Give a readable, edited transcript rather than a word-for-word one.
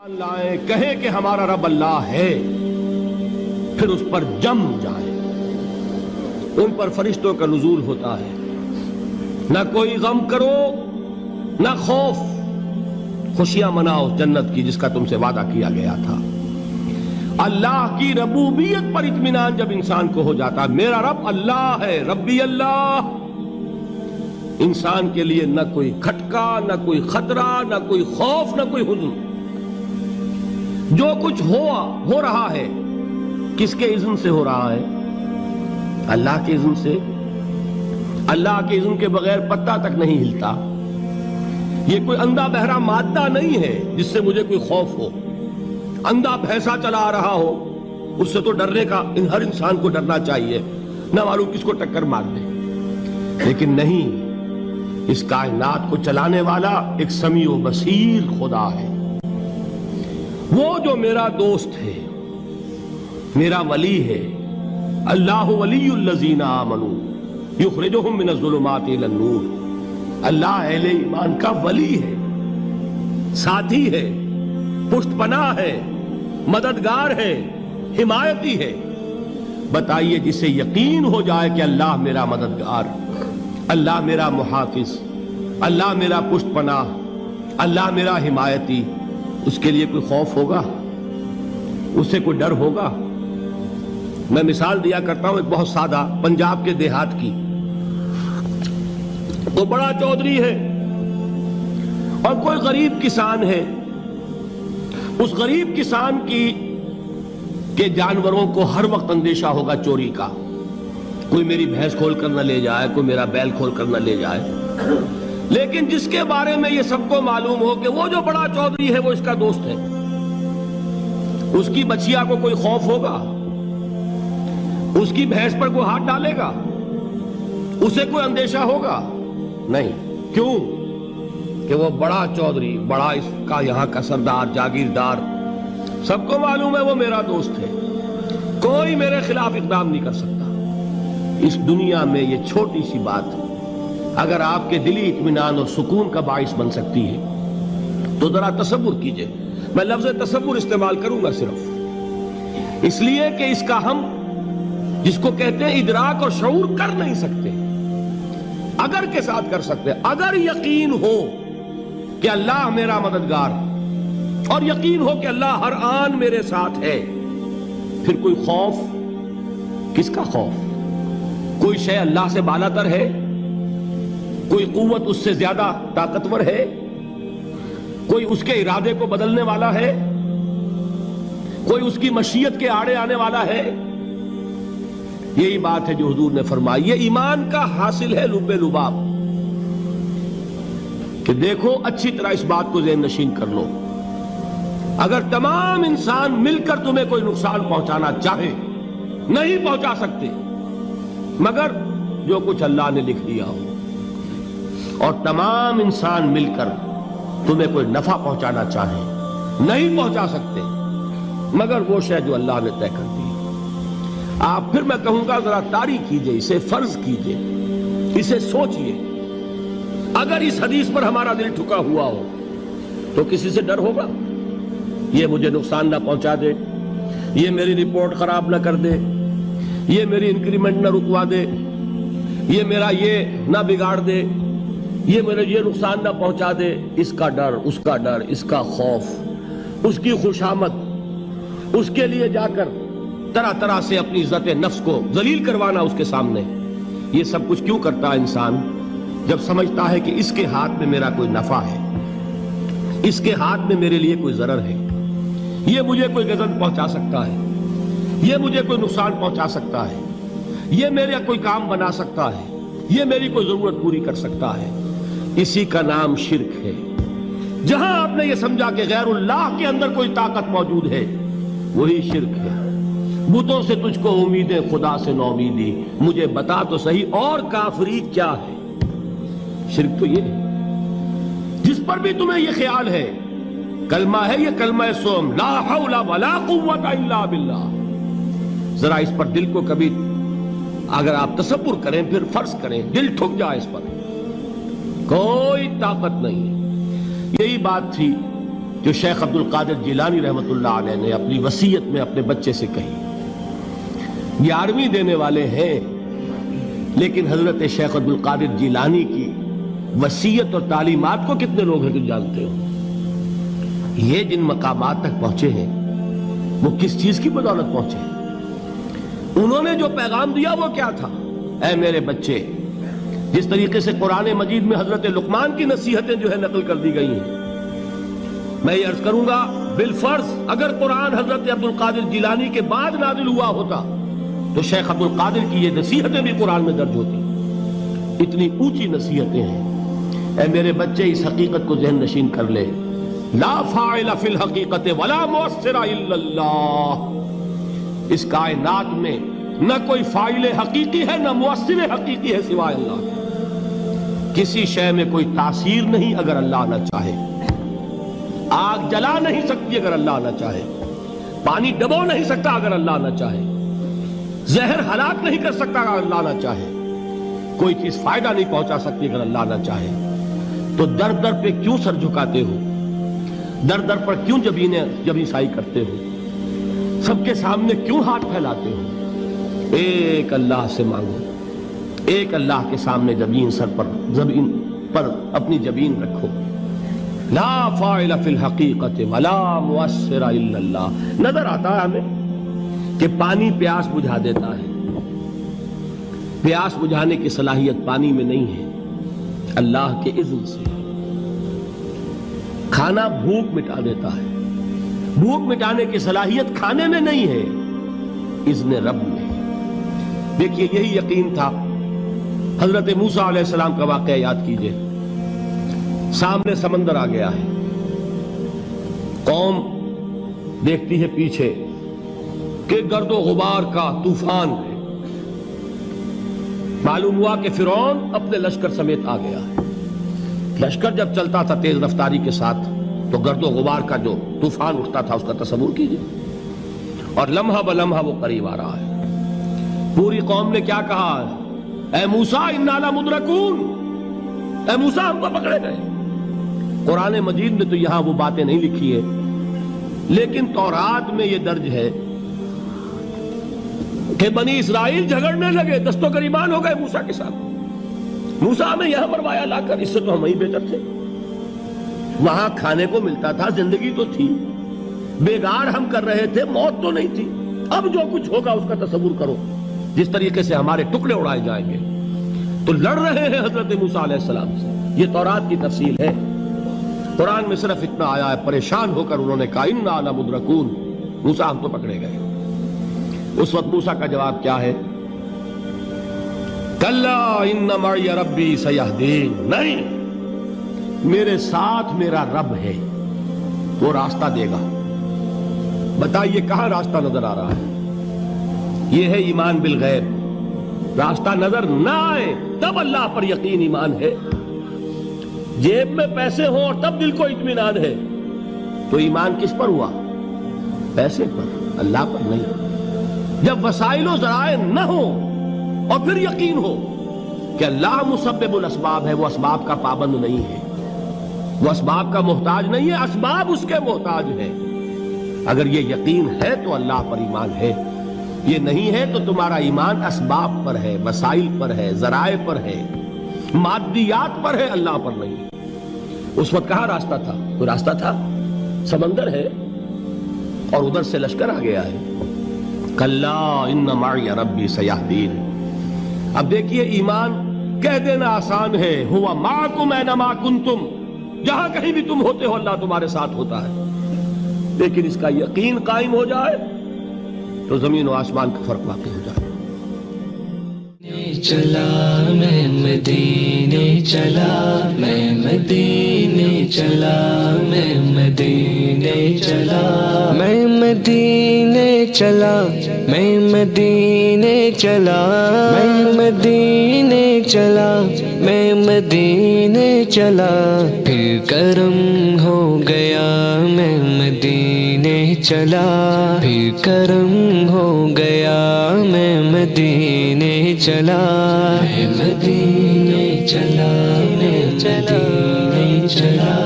لائیں کہیں کہ ہمارا رب اللہ ہے، پھر اس پر جم جائیں۔ ان پر فرشتوں کا نزول ہوتا ہے، نہ کوئی غم کرو نہ خوف، خوشیاں مناؤ جنت کی جس کا تم سے وعدہ کیا گیا تھا۔ اللہ کی ربوبیت پر اطمینان جب انسان کو ہو جاتا، میرا رب اللہ ہے، ربی اللہ، انسان کے لیے نہ کوئی کھٹکا، نہ کوئی خطرہ، نہ کوئی خوف، نہ کوئی حزن۔ جو کچھ ہو رہا ہے کس کے اذن سے ہو رہا ہے؟ اللہ کے اذن سے۔ اللہ کے اذن کے بغیر پتا تک نہیں ہلتا۔ یہ کوئی اندھا بہرا مادہ نہیں ہے جس سے مجھے کوئی خوف ہو۔ اندھا بھینسا چلا آ رہا ہو اس سے تو ڈرنے کا ہر انسان کو ڈرنا چاہیے، نہ معلوم کس کو ٹکر مار دے۔ لیکن نہیں، اس کائنات کو چلانے والا ایک سمیع و بصیر خدا ہے، وہ جو میرا دوست ہے، میرا ولی ہے۔ اللہ ولی الذین آمنوا یخرجہم من الظلمات الی النور۔ اللہ اہل ایمان کا ولی ہے، ساتھی ہے، پشت پناہ ہے، مددگار ہے، حمایتی ہے۔ بتائیے جسے یقین ہو جائے کہ اللہ میرا مددگار، اللہ میرا محافظ، اللہ میرا پشت پناہ، اللہ میرا حمایتی، اس کے لیے کوئی خوف ہوگا؟ اس سے کوئی ڈر ہوگا؟ میں مثال دیا کرتا ہوں ایک بہت سادہ پنجاب کے دیہات کی۔ وہ بڑا چودھری ہے اور کوئی غریب کسان ہے۔ اس غریب کسان کے جانوروں کو ہر وقت اندیشہ ہوگا چوری کا، کوئی میری بھینس کھول کر نہ لے جائے، کوئی میرا بیل کھول کر نہ لے جائے۔ لیکن جس کے بارے میں یہ سب کو معلوم ہو کہ وہ جو بڑا چودھری ہے وہ اس کا دوست ہے، اس کی بچیا کو کوئی خوف ہوگا؟ اس کی بھینس پر کوئی ہاتھ ڈالے گا؟ اسے کوئی اندیشہ ہوگا؟ نہیں۔ کیوں؟ کہ وہ بڑا چودھری، بڑا اس کا یہاں کا سردار، جاگیردار، سب کو معلوم ہے وہ میرا دوست ہے، کوئی میرے خلاف اقدام نہیں کر سکتا۔ اس دنیا میں یہ چھوٹی سی بات اگر آپ کے دلی اطمینان اور سکون کا باعث بن سکتی ہے تو ذرا تصور کیجئے۔ میں لفظ تصور استعمال کروں گا صرف اس لیے کہ اس کا ہم جس کو کہتے ہیں ادراک اور شعور کر نہیں سکتے، اگر کے ساتھ کر سکتے۔ اگر یقین ہو کہ اللہ میرا مددگار اور یقین ہو کہ اللہ ہر آن میرے ساتھ ہے، پھر کوئی خوف؟ کس کا خوف؟ کوئی شے اللہ سے بالاتر ہے؟ کوئی قوت اس سے زیادہ طاقتور ہے؟ کوئی اس کے ارادے کو بدلنے والا ہے؟ کوئی اس کی مشیت کے آڑے آنے والا ہے؟ یہی بات ہے جو حضور نے فرمائی۔ یہ ایمان کا حاصل ہے لب لباب، کہ دیکھو اچھی طرح اس بات کو ذہن نشین کر لو، اگر تمام انسان مل کر تمہیں کوئی نقصان پہنچانا چاہے نہیں پہنچا سکتے، مگر جو کچھ اللہ نے لکھ دیا ہو، اور تمام انسان مل کر تمہیں کوئی نفع پہنچانا چاہے نہیں پہنچا سکتے، مگر وہ شے جو اللہ نے طے کر دی۔ آپ پھر میں کہوں گا ذرا طاری کیجئے، اسے فرض کیجئے، اسے سوچئے۔ اگر اس حدیث پر ہمارا دل ٹھکا ہوا ہو تو کسی سے ڈر ہوگا؟ یہ مجھے نقصان نہ پہنچا دے، یہ میری رپورٹ خراب نہ کر دے، یہ میری انکریمنٹ نہ رکوا دے، یہ میرا یہ نہ بگاڑ دے، یہ میرے یہ نقصان نہ پہنچا دے۔ اس کا ڈر، اس کا ڈر، اس کا خوف، اس کی خوشامد، اس کے لیے جا کر طرح طرح سے اپنی عزت نفس کو ذلیل کروانا اس کے سامنے، یہ سب کچھ کیوں کرتا ہے انسان؟ جب سمجھتا ہے کہ اس کے ہاتھ میں میرا کوئی نفع ہے، اس کے ہاتھ میں میرے لیے کوئی ضرر ہے، یہ مجھے کوئی غضب پہنچا سکتا ہے، یہ مجھے کوئی نقصان پہنچا سکتا ہے، یہ میرا کوئی کام بنا سکتا ہے، یہ میری کوئی ضرورت پوری کر سکتا ہے، اسی کا نام شرک ہے۔ جہاں آپ نے یہ سمجھا کہ غیر اللہ کے اندر کوئی طاقت موجود ہے، وہی شرک ہے۔ بتوں سے تجھ کو امیدیں، خدا سے نومیدی، مجھے بتا تو صحیح اور کافری کیا ہے؟ شرک تو یہ ہے۔ جس پر بھی تمہیں یہ خیال ہے، کلمہ ہے یہ کلمہ سوم، لا حول ولا قوت الا باللہ، ذرا اس پر دل کو کبھی اگر آپ تصور کریں، پھر فرض کریں، دل ٹھک جائے اس پر، کوئی طاقت نہیں۔ یہی بات تھی جو شیخ عبد القادر جیلانی رحمۃ اللہ علیہ نے اپنی وصیت میں اپنے بچے سے کہی. 11ویں دینے والے ہیں، لیکن حضرت شیخ عبد القادر جیلانی کی وصیت اور تعلیمات کو کتنے لوگ ہیں تم جانتے ہو؟ یہ جن مقامات تک پہنچے ہیں وہ کس چیز کی بدولت پہنچے ہیں؟ انہوں نے جو پیغام دیا وہ کیا تھا؟ اے میرے بچے، جس طریقے سے قرآن مجید میں حضرت لقمان کی نصیحتیں جو ہے نقل کر دی گئی ہیں، میں یہ عرض کروں گا بالفرض اگر قرآن حضرت عبد القادر جیلانی کے بعد نازل ہوا ہوتا تو شیخ عبد القادر کی یہ نصیحتیں بھی قرآن میں درج ہوتی. اتنی اونچی نصیحتیں ہیں. اے میرے بچے، اس حقیقت کو ذہن نشین کر لے، لا فاعل فی الحقیقت ولا مؤثر الا اللہ. اس کائنات میں نہ کوئی فاعل حقیقی ہے نہ مؤثر حقیقی ہے سوائے اللہ کے. کسی شے میں کوئی تاثیر نہیں اگر اللہ نہ چاہے. آگ جلا نہیں سکتی اگر اللہ نہ چاہے. پانی ڈبو نہیں سکتا اگر اللہ نہ چاہے. زہر ہلاک نہیں کر سکتا اگر اللہ نہ چاہے. کوئی چیز فائدہ نہیں پہنچا سکتی اگر اللہ نہ چاہے. تو در در پہ کیوں سر جھکاتے ہو؟ در در پر کیوں جبیں سائی کرتے ہو؟ سب کے سامنے کیوں ہاتھ پھیلاتے ہو؟ ایک اللہ سے مانگو. ایک اللہ کے سامنے زمین پر اپنی جبین رکھو. لا فاعل فی الحقیقت ولا مؤثر الا اللہ. نظر آتا ہے ہمیں کہ پانی پیاس بجھا دیتا ہے. پیاس بجھانے کی صلاحیت پانی میں نہیں ہے، اللہ کے اذن سے. کھانا بھوک مٹا دیتا ہے. بھوک مٹانے کی صلاحیت کھانے میں نہیں ہے، اذن رب میں. دیکھیے یہی یقین تھا. حضرت موسیٰ علیہ السلام کا واقعہ یاد کیجئے. سامنے سمندر آ گیا ہے. قوم دیکھتی ہے پیچھے کہ گرد و غبار کا طوفان ہے. معلوم ہوا کہ فرعون اپنے لشکر سمیت آ گیا ہے. لشکر جب چلتا تھا تیز رفتاری کے ساتھ تو گرد و غبار کا جو طوفان اٹھتا تھا اس کا تصور کیجئے. اور لمحہ بلمحہ وہ قریب آ رہا ہے. پوری قوم نے کیا کہا؟ اے موسیٰ انا لمدرکون. اے موسیٰ ہم کو پکڑے گئے. قرآن مجید میں تو یہاں وہ باتیں نہیں لکھی ہے، لیکن تورات میں یہ درج ہے کہ بنی اسرائیل جھگڑنے لگے، دست و گریبان ہو گئے موسیٰ کے ساتھ. موسیٰ ہمیں یہاں مروایا لا کر، اس سے تو ہم ہی بہتر تھے. وہاں کھانے کو ملتا تھا، زندگی تو تھی، بیگار ہم کر رہے تھے، موت تو نہیں تھی. اب جو کچھ ہوگا اس کا تصور کرو، جس طریقے سے ہمارے ٹکڑے اڑائے جائیں گے. تو لڑ رہے ہیں حضرت موسیٰ علیہ السلام سے. یہ تورات کی تفصیل ہے. قرآن میں صرف اتنا آیا ہے، پریشان ہو کر انہوں نے کہا انا لمدرکون. موسیٰ ہم تو پکڑے گئے. اس وقت موسیٰ کا جواب کیا ہے؟ کلا ان معی ربی سیہدین. نہیں، میرے ساتھ میرا رب ہے، وہ راستہ دے گا. بتائیے کہاں راستہ نظر آ رہا ہے؟ یہ ہے ایمان بالغیب. راستہ نظر نہ آئے تب اللہ پر یقین ایمان ہے. جیب میں پیسے ہوں اور تب دل کو اطمینان ہے تو ایمان کس پر ہوا؟ پیسے پر، اللہ پر نہیں. جب وسائل و ذرائع نہ ہو اور پھر یقین ہو کہ اللہ مسبب الاسباب ہے، وہ اسباب کا پابند نہیں ہے، وہ اسباب کا محتاج نہیں ہے، اسباب اس کے محتاج ہے. اگر یہ یقین ہے تو اللہ پر ایمان ہے. یہ نہیں ہے تو تمہارا ایمان اسباب پر ہے، وسائل پر ہے، ذرائع پر ہے، مادیات پر ہے، اللہ پر نہیں. اس وقت کہاں راستہ تھا؟ کوئی راستہ تھا؟ سمندر ہے اور ادھر سے لشکر آ گیا ہے. کلا ان معی ربی سیہدین. اب دیکھیے ایمان کہہ دینا آسان ہے، ہوا معکم اینما کنتم. جہاں کہیں بھی تم ہوتے ہو اللہ تمہارے ساتھ ہوتا ہے. لیکن اس کا یقین قائم ہو جائے تو زمین و آسمان کا فرق واقع ہو جائے. چلا میں مدینے چلا، میں مدینے چلا، میں مدینے چلا، میں مدینے چلا، میں مدینے چلا، میں مدینے چلا، میں مدینے چلا. پھر کرم ہو گیا میں مدینے چلا، پھر کرم ہو گیا میں مدینے چلا، میں مدینے چلا، میں مدینے چلا.